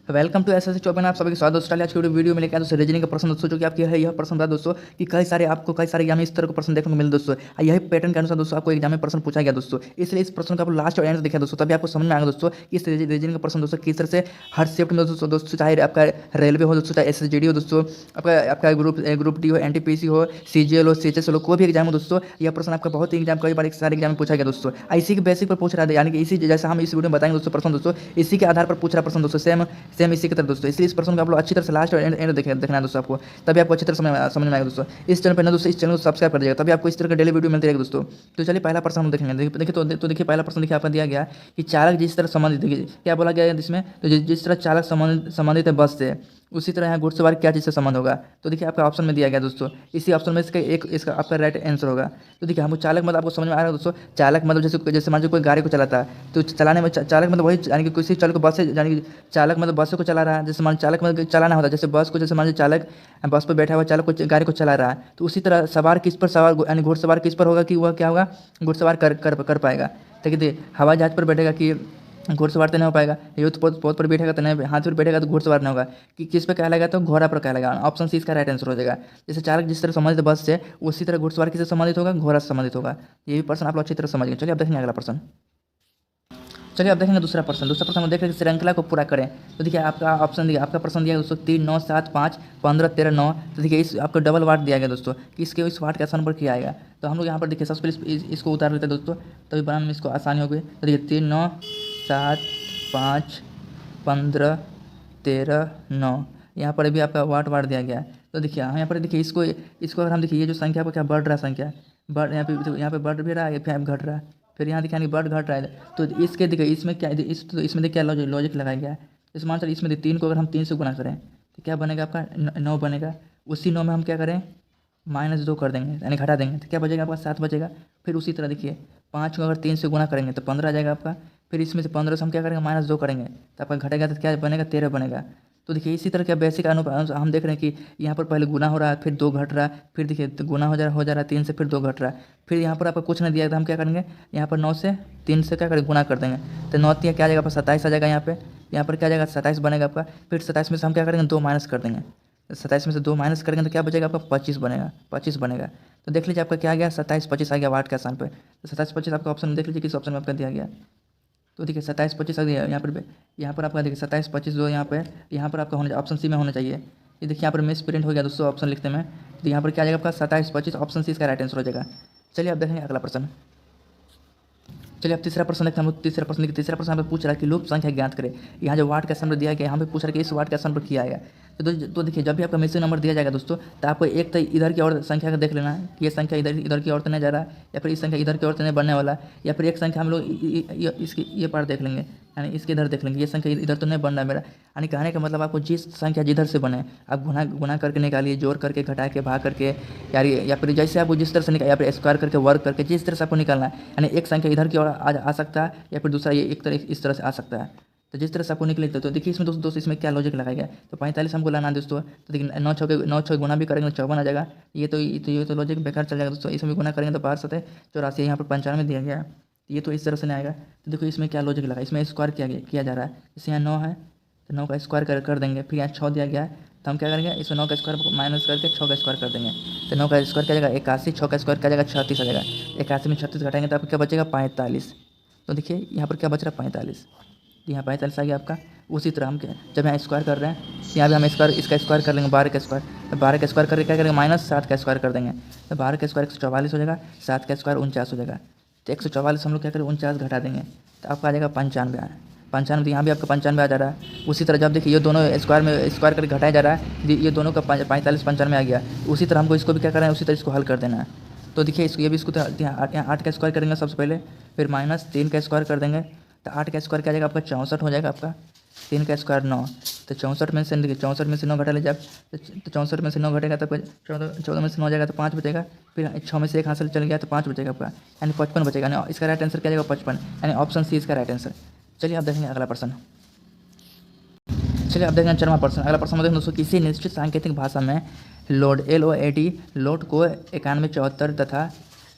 Welcome to S S Choubey. आप सभी के स्वागत दोस्तों। आज की वीडियो में लेकर आया दोस्तों रीजनिंग का प्रश्न दोस्तों, जो कि आपकी है यह प्रश्न था दोस्तों कि कई सारे एग्जाम में इस तरह का प्रश्न देखने को मिले दोस्तों। यही पैटर्न के अनुसार दोस्तों आपको एग्जाम में प्रश्न पूछा गया दोस्तों, इसलिए इस प्रश्न का आप लास्ट और एंड देखा दोस्तों, तभी आपको समझ में आएगा दोस्तों कि इस रीजनिंग का प्रश्न दोस्तों किस तरह से हर शिफ्ट में दोस्तों चाहे आपका रेलवे हो दोस्तों, चाहे SSGD हो दोस्तों, आपका ग्रुप डी हो, NTPC हो, CGL हो, CHS हो, कोई भी एग्जाम हो दोस्तों, यह प्रश्न आपका बहुत ही एग्जाम कई बार सारे एग्जाम में पूछा गया दोस्तों। इसी के बेसिक पर पूछ रहा है, यानी कि इसी जैसा हम इस वीडियो में बताएंगे दोस्तों प्रश्न दोस्तों, इसी के आधार पर पूछ रहा प्रश्न दोस्तों, सेम इसी की तरह दोस्तों। इसलिए इस प्रश्न को आप लोग अच्छी तरह से लास्ट और एंड देखना है दोस्तों आपको, तभी आपको अच्छी तरह समझ में आएगा दोस्तों। इस चैनल पर ना दोस्तों, इस चैनल को सब्सक्राइब कर दीजिएगा, तभी आपको इस तरह का डेली वीडियो मिलती रहेगी दोस्तों। तो चलिए पहला प्रश्न हम देखेंगे। देखिए पहला प्रश्न देखिए आपका दिया गया कि चालक जिस तरह संबंधित, देखिए क्या बोला गया है इसमें, तो जिस तरह चालक संबंधित है बस से, उसी तरह यहाँ घुड़सवार क्या चीज़ से संबंध होगा। तो देखिए आपका ऑप्शन में दिया गया दोस्तों, इसी ऑप्शन में इसका आपका राइट आंसर होगा। तो देखिए हमको चालक मतलब आपको समझ में आ रहा है दोस्तों। चालक मतलब जैसे मान लीजिए कोई गाड़ी को चलाता है, तो चलाने में चालक मतलब वही, यानी कि किसी चालक को बस से, यानी कि चालक मतलब बस को चला रहा है। जैसे मान चालक मतलब चलाना होता है, जैसे बस को, जैसे मान लीजिए चालक बस पर बैठा हुआ चालक को गाड़ी को चला रहा है, तो उसी तरह सवार किस पर, सवार यानी घुड़सवार किस पर होगा कि वह क्या होगा, घुड़सवार कर पाएगा। देखिए हवाई जहाज पर बैठेगा कि घुड़सवार तो नहीं हो पाएगा, युद्ध पोत पर बैठेगा तो नहीं, हाथ पर बैठेगा तो घुड़सवार नहीं होगा, कि किस पे कहलाएगा तो घोड़ा पर कहलाएगा। ऑप्शन सी इसका राइट आंसर हो जाएगा। जैसे चालक जिस तरह संबंधित बस से, उसी तरह घुड़सवार किससे संबंधित होगा, घोड़ा से संबंधित होगा। ये भी प्रश्न आप लोग अच्छी तरह समझ गए। चलिए अब देखेंगे अगला प्रश्न। चलिए अब देखेंगे दूसरा प्रश्न हम देख रहे हैं श्रृंखला को पूरा करें। तो देखिए आपका ऑप्शन दिया, आपका प्रश्न दिया दोस्तों 3, 9, 7, 5, 15, 13, 9। तो देखिए इस आपको डबल वाट दिया गया दोस्तों कि इसके इस वाट के स्थान पर किया आएगा। तो हम लोग यहाँ पर देखिए सबसे पहले इसको उतार लेते हैं दोस्तों, तभी बनाने में इसको आसानी हो गई। तो देखिए 3, 9, 7, 5, 15, 13, 9, यहाँ पर भी आपका वाट दिया गया है। तो देखिए यहाँ पर देखिए इसको अगर हम देखिए, ये जो संख्या पर क्या बढ़ रहा है, संख्या बढ़, यहाँ पे बढ़ भी रहा है, फिर घट रहा है, फिर यहाँ देखिए बढ़ घट रहा है। तो इसके देखिए इसमें क्या, इसमें देखिए क्या लॉजिक लगाया गया है। जैसे मान चलिए इसमें 3 को अगर हम 3 से गुना करें तो क्या बनेगा, आपका 9 बनेगा। उसी 9 में हम क्या करें, -2 कर देंगे, यानी घटा देंगे, तो क्या बचेगा आपका 7 बचेगा। फिर उसी तरह देखिए 5 को अगर 3 से गुना करेंगे तो 15 आ जाएगा आपका। फिर इसमें से 15 से हम क्या करेंगे, -2 करेंगे, तो आपका घटेगा, तो क्या बनेगा, 13 बनेगा। तो देखिए इसी तरह क्या बेसिक हम देख रहे हैं कि यहाँ पर पहले गुना हो रहा है, फिर 2 घट रहा है, फिर देखिए तो गुना हो जा रहा है 3 से, फिर 2 घट रहा है। फिर यहाँ पर आपको कुछ नहीं दिया, तो हम क्या करेंगे, यहाँ पर 9 से 3 से क्या करेंगे, गुना कर देंगे, तो 9 क्या आ जाएगा आपका 27 आ जाएगा। यहाँ पर क्या आ जाएगा, 27 बनेगा आपका। फिर 27 में से हम क्या करेंगे, 2 माइनस कर देंगे, 27 में से 2 माइनस करेंगे तो क्या बचेगा आपका, 25 बनेगा। तो देख लीजिए आपका क्या आ गया, 27, 25 आ गया वाट के स्थान पे। तो 27, 25 आपका ऑप्शन देख लीजिए किस ऑप्शन में आपका दिया गया। तो देखिए 27, 25 आ गया यहाँ पर आपका देखिए 27, 25 जो यहाँ पर आपका ऑप्शन सी में होना चाहिए। ये देखिए यहाँ पर मिस प्रिंट हो गया दोस्तों ऑप्शन लिखते में। तो यहाँ पर क्या आ जाएगा आपका 27, 25, ऑप्शन सी इसका राइट आंसर हो जाएगा। चलिए अब देखेंगे अगला प्रश्न। चलिए अब तीसरा प्रश्न देखते हैं। हम तीसरा प्रश्न यहाँ पे पूछ रहा है कि लूप संख्या ज्ञात करें। यहाँ जो वाट का स्थान पर दिया गया, यहाँ पे पूछ रहा है कि इस वाट का स्थान पर किया आएगा। तो देखिए जब भी आपका मिसिंग नंबर दिया जाएगा दोस्तों, तो आपको एक तो इधर की ओर संख्या का देख लेना है कि ये संख्या इधर की ओर तो नहीं जा रहा है, या फिर इस संख्या इधर की ओर तो नहीं बढ़ने वाला है, या फिर एक संख्या हम लोग इसकी ये पार्ट देख लेंगे, यानी इसके इधर देख लेंगे, ये संख्या इधर तो नहीं बढ़ना है मेरा। यानी कहने का मतलब आपको जिस संख्या जिधर से बने आप गुना करके निकालिए, जोड़ करके, घटा के, भाग करके, या फिर जैसे आपको जिस तरह से निकाल, या फिर स्क्वायर करके, वर्क करके, जिस तरह से आपको निकालना है। यानी एक संख्या इधर की ओर आ सकता है, या फिर दूसरा ये एक तरह इस तरह से आ सकता है। तो जिस तरह से आपको निकले, तो देखिए इसमें दोस्तों इसमें क्या लॉजिक लगाया गया। तो 45 हमको लाना है दोस्तों। तो देखिए 9 छः गुना भी करेंगे तो 54 आ जाएगा। ये तो लॉजिक बेकार चल जाएगा दोस्तों। इसमें भी गुना करेंगे तो 12 7 84, यहाँ पर 95 दिया गया है। ये तो इस तरह से नहीं आएगा। तो देखो इसमें क्या लॉजिक लगा, इसमें स्क्वायर किया जा रहा है। जैसे यहाँ 9 है तो 9 का स्क्वायर कर देंगे। फिर यहाँ 6 दिया गया है, तो हम क्या करेंगे, इसमें 9 का स्क्वायर माइनस करके 6 का स्क्वायर कर देंगे। तो 9 का स्क्वायर क्या जाएगा 81, 6 का स्क्वायर क्या जाएगा 36 आ जाएगा। 81 में 36 घटाएंगे तो आपको क्या बचेगा 45। तो देखिए यहाँ पर क्या बच रहा है 45, यहाँ 45 आ गया आपका। उसी तरह हम जब यहाँ स्क्वायर कर रहे हैं, यहाँ भी हम इसका स्क्वायर कर लेंगे 12 का स्क्वायर। तो 12 का स्क्वायर करके क्या करेंगे, -7 का स्क्वायर कर देंगे। तो 12 का स्क्वायर 144 हो जाएगा, 7 का स्क्वायर 49 हो जाएगा। तो 144 हम लोग क्या करें 49 घटा देंगे तो आपका आ जाएगा 95। 95 तो यहाँ भी आपका 95 आ जा रहा है। उसी तरह जब देखिए ये दोनों स्क्वायर करके घटाया जा रहा है, ये दोनों का 45 95 आ गया। उसी तरह हमको इसको भी क्या करना है, उसी तरह इसको हल कर देना है। तो देखिए इसको तो यहाँ 8 का स्क्वायर करेंगे सबसे पहले, फिर -3 का स्क्वायर कर देंगे। तो 8 का स्क्वायर क्या जाएगा आपका 64 हो जाएगा आपका। 3 का स्क्वायर 9, तो 64 में से देखिए 64 में से 9 घटा लीजिए आप। तो 64 में से 9 घटेगा तो 14 में से 9 हो जाएगा तो 5 बचेगा। फिर 6 में से 1 हासिल चल गया तो 5 बचेगा आपका, यानी 55 बचेगा। यानी इसका राइट आंसर क्या जाएगा 55, यानी ऑप्शन सी इसका राइट आंसर। चलिए आप देखेंगे अगला प्रश्न। चलिए आप देखेंगे 4वां प्रश्न। अगला प्रश्न देखें दोस्तों, किसी निश्चित सांकेतिक भाषा में लोड LOAD लोड को 91, 74 तथा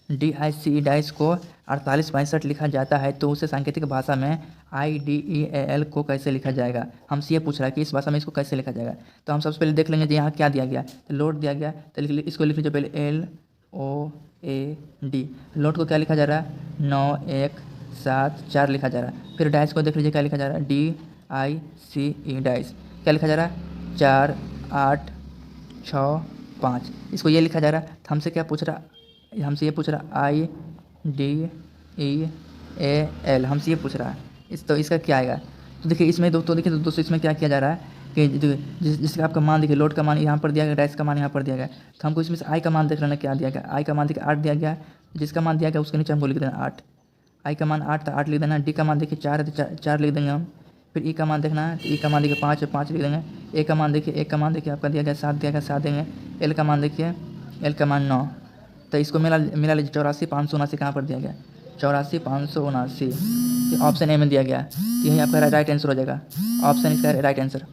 DICE डाइस को 4862 लिखा जाता है तो उसे सांकेतिक भाषा में IDEAL को कैसे लिखा जाएगा। हमसे ये पूछ रहा है कि इस भाषा में इसको कैसे लिखा जाएगा। तो हम सबसे पहले देख लेंगे यहाँ क्या दिया गया, तो लोड दिया गया, तो इसको लिख लीजिए पहले LOAD। लोड को क्या लिखा जा रहा है 9174 लिखा जा रहा है। फिर डाइस को देख लीजिए क्या लिखा जा रहा है DICE डाइस क्या लिखा जा रहा है 4865, इसको ये लिखा जा रहा है। तो हमसे क्या पूछ रहा, हमसे ये पूछ रहा IDEAL, हमसे ये पूछ रहा है इस, तो इसका क्या आएगा। तो देखिए इसमें देखिए दोस्तों इसमें क्या किया जा रहा है कि जिसका आपका मान देखिए, लोड का मान यहाँ पर दिया गया, डाइस का मान यहाँ पर दिया गया। तो हमको इसमें से आई का मान देख लेना क्या दिया गया। आई का मान देखिए 8 दिया गया, जिसका मान दिया गया उसके नीचे हमको लिख देना 8। आई का मान 8 था, 8 लिख देना। डी का मान देखिए 4 है तो 4 लिख देंगे हम। फिर ई का मान देखना है, तो ई का मान देखिए 5 है, 5 लिख देंगे। ए का मान देखिए आपका दिया गया 7 दिया गया, 7 देंगे। एल का मान देखिए, एल का मान 9। तो इसको मिला लीजिए 84,579 कहाँ पर दिया गया 84,579, तो ऑप्शन ए में दिया गया। तो यही आपका राइट आंसर हो जाएगा, ऑप्शन इसका राइट आंसर।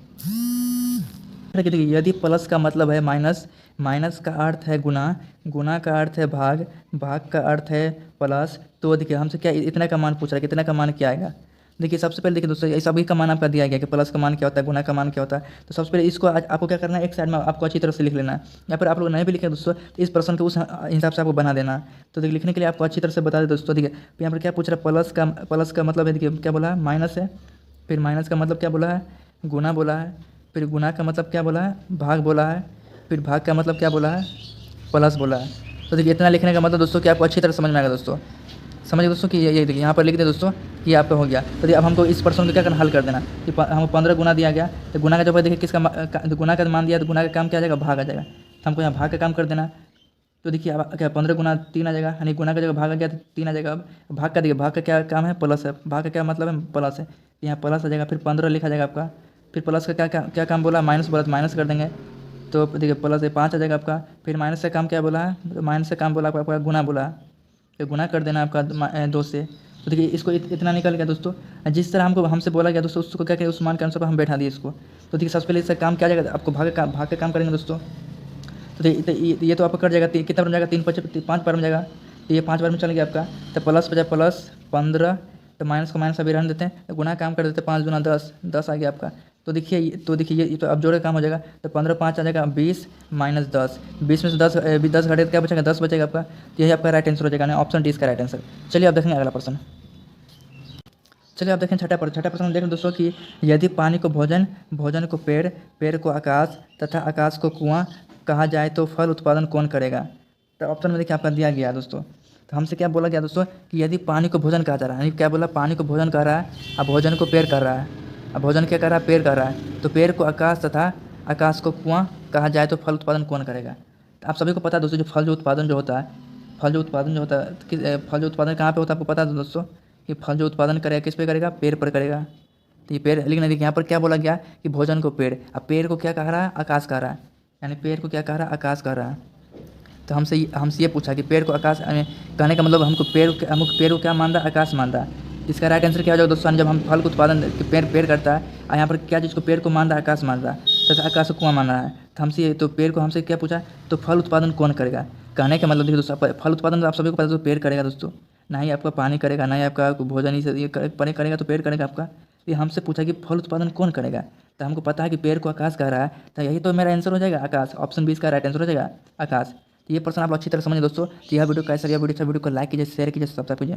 देखिए यदि प्लस का मतलब है माइनस, माइनस का अर्थ है गुना, गुना का अर्थ है भाग, भाग का अर्थ है प्लस, तो देखिए हमसे क्या इतना का मान पूछ रहा है, कितना का मान क्या आएगा। देखिए सबसे पहले देखिए दोस्तों ये सभी का मान आपका दिया गया कि प्लस का मान क्या होता है, गुना का मान क्या होता है। तो सबसे पहले इसको आपको क्या करना है, एक साइड में आपको अच्छी तरह से लिख लेना है, या फिर आप लोग नहीं भी लिखे दोस्तों तो इस प्रश्न को उस हिसाब से आपको बना देना। तो देखिए लिखने के लिए आपको अच्छी तरह से बता दें दोस्तों। देखिए यहाँ पर क्या पूछ रहा है, प्लस का मतलब है, देखिए क्या बोला है माइनस है, फिर माइनस का मतलब क्या बोला है गुना बोला है, फिर गुना का मतलब क्या बोला है भाग बोला है, फिर भाग का मतलब क्या बोला है प्लस बोला है। तो देखिए इतना लिखने का मतलब दोस्तों कि आपको अच्छी तरह समझ में आएगा दोस्तों। समझिए दोस्तों कि ये देखिए यहाँ पर लिख दें दोस्तों कि आपका हो गया। तो अब हमको इस प्रश्न को क्या करना, हल कर देना कि हमको 15 गुना दिया गया, तो गुना का जब देखिए किसका गुना का मान दिया, तो गुना का काम क्या आ जाएगा भाग आ जाएगा। तो हमको यहाँ भाग का काम कर देना। तो देखिए अब क्या 15 गुना 3 आ जाएगा, यानी गुना का जगह भाग आ गया तो 3 आ जाएगा। अब भाग का देखिए, भाग का क्या काम है प्लस है, भाग का क्या मतलब है प्लस है, यहाँ प्लस आ जाएगा। फिर 15 लिखा जाएगा आपका, फिर प्लस का क्या काम बोला माइनस बोला तो माइनस कर देंगे। तो देखिए प्लस है 5 आ जाएगा आपका। फिर माइनस का काम क्या बोला है, माइनस का काम बोला आपका गुना बोला, तो गुना कर देना आपका 2 से। तो देखिए इसको इतना निकल गया दोस्तों। जिस तरह हमसे बोला गया दोस्तों उसको क्या किया, उस मान के अनुसार हम बैठा दिए इसको। तो देखिए सबसे पहले इसका काम क्या जाएगा, आपको भाग का काम करेंगे दोस्तों। तो ये तो आपका कट जाएगा, कितना बन जाएगा 5 बार में जाएगा, तो ये 5 बार में चल गया आपका। तो प्लस बचा प्लस 15, तो माइनस को माइनस अभी रहने देते हैं, तो गुना काम कर देते हैं 5 दूना 10 आ गया आपका। तो देखिए ये तो अब जोड़े काम हो जाएगा, तो 15 5 आ जाएगा 20 माइनस 10, 20 में से 10 घटे तो क्या बचेगा 10 बचेगा आपका। तो यही आपका राइट आंसर हो जाएगा, ऑप्शन डी इसका राइट आंसर। चलिए आप देखेंगे अगला प्रश्न। चलिए आप देखें छठा प्रश्न देखें दोस्तों कि यदि पानी को भोजन, भोजन को पेड़, पेड़ को आकाश तथा आकाश को कुआं कहा जाए तो फल उत्पादन कौन करेगा। तो ऑप्शन में देखिए आपका दिया गया दोस्तों। तो हमसे क्या बोला गया दोस्तों कि यदि पानी को भोजन कहा जा रहा है, यानी क्या बोला पानी को भोजन कर रहा है, अब भोजन को पेड़ कर रहा है, अब भोजन क्या कर रहा है पेड़ कर रहा है, तो पेड़ को आकाश तथा आकाश को कुआं कहा जाए तो फल उत्पादन कौन करेगा। तो आप सभी को पता है दोस्तों जो फल जो उत्पादन जो होता है, फल जो उत्पादन कहाँ पे होता है आपको पता है दोस्तों कि फल जो उत्पादन करेगा किस पे करेगा, पेड़ पर करेगा। तो ये पेड़, लेकिन देखिए यहाँ पर क्या बोला गया कि भोजन को पेड़, अब पेड़ को क्या कह रहा है आकाश कह रहा है, यानी पेड़ को क्या कह रहा है आकाश कह रहा है। तो हमसे ये पूछा कि पेड़ को आकाश कहने का मतलब हमको पेड़ को क्या मान रहा है आकाश मान रहा है। इसका राइट आंसर क्या हो जाएगा दोस्तों, जब हम फल को उत्पादन पेड़ करता है और यहाँ पर क्या चीज़ को पेड़ को मान रहा है आकाश मान रहा है, तो आकाश को कुआं मान रहा है। तो पेड़ को हमसे क्या पूछा, तो फल उत्पादन कौन करेगा। कहने का मतलब देखिए दोस्तों फल उत्पादन तो आप सभी को पता है पेड़ करेगा दोस्तों, ना ही आपका पानी करेगा, ना ही आपका भोजन ही से ये करेगा, तो पेड़ करेगा आपका। ये हमसे पूछा कि फल उत्पादन कौन करेगा, तो हमको पता है कि पेड़ को आकाश कह रहा है, तो यही तो मेरा आंसर हो जाएगा आकाश, ऑप्शन 20 का राइट आंसर हो जाएगा आकाश। तो ये प्रश्न आप अच्छी तरह समझिए दोस्तों। तो यह वीडियो कैसा, यह वीडियो को लाइक कीजिए, शेयर कीजिए, सब्सक्राइब कीजिए।